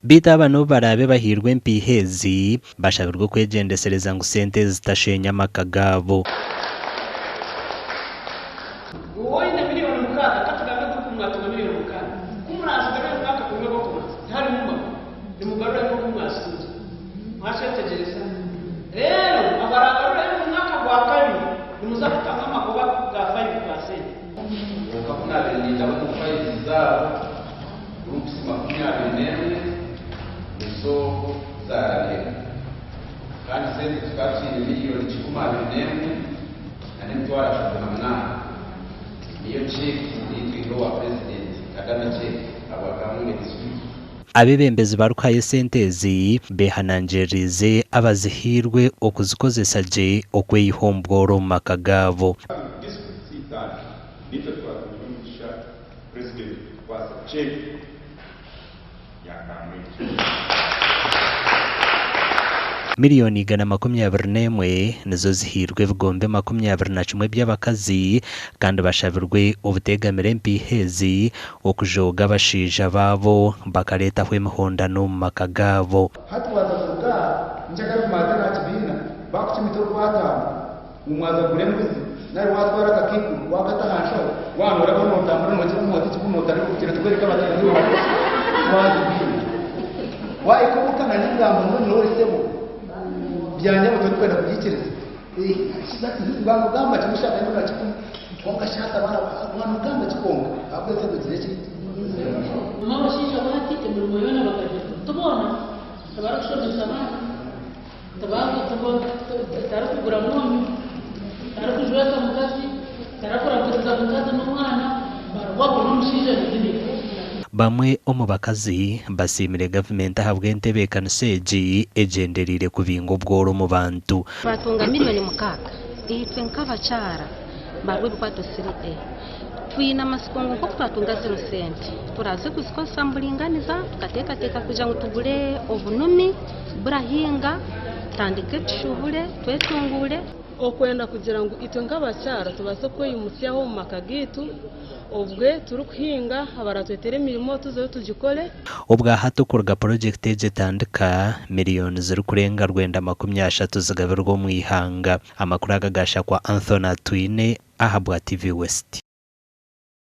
bita bano barabe bahirwe mpihezi bashabirwe kwegendesereza ngo sente zitashenya amakagabo uwoine miliyoni mukaka katugambe kumwatunga miliyoni mukaka kumurasubira mwaka kumwe boko hari muma nimugarura ko kumwasuza mwashetegereza rero abaragara mu mwaka wa kabiri nimuzafuta nk'amagoba ga 5% ukakunabirinda mu fayizi zabo groups 24 nizo zararega kandi sente tukakira miliyoni 14 kandi twarashobora munana niyo cheki n'ingingo wa president Kagame cheki abakamwe district abebembezi barukaye sentezi behanangerize abazihirwe okuzikozesa je okweyihombworo mu makagabo miliyoni 121 nizo zihirwe bigombe 21 by'abakazi kandi bashabirwe ubutegamire mpihezi okujoga bashija babo bakareta hwe mihondano mu makagabo hatwaza kuga njaka kumaza na kibina bakuchimito kwata umwaza kurembuzi nari watwara kakiku wakatahansha wanora ko notambura no cyangwa muti cyumunota ari kugera twereka abatanzi wazi waiko ukana n'ingambo no wesebo byanye mutwera kugikiriza ngamba gamba cyushaka n'una cyumu twonga shaka bana gamba cyukonga akwese dukire mama shisha bati mu yona bakaje tubona tabarashobora samana tabago tarakugura munyu tarakujweka mukazi tarakurakuza mukazi n'umwana barwabo n'umushinja n'ibindi bamwe omu bakazi basimire government ahabwe entebekanisegi egenderire kubingo bworo mu bantu batunga miliyoni mukaka itwe nk'abacara barwe bikwato 3A twina masikongo ko twatunga 0 senti turaze kuzikosa mbulinganiza tukatekateka kuja ngo tugure obunumi burahinga tandike tushubure twetungure okwenda kugira ngo itwe nk'abacara tubase kweyumutyaho mu makagitu ubwe turukuhinga abaratwetere imirimo tuzeho tugikore ubwa hatukorwa project ejetandika miliyoni ziri kurenga 230 zigabirwa mu ihanga amakuru agagasha kwa Anthony Twine ahabwa TV West.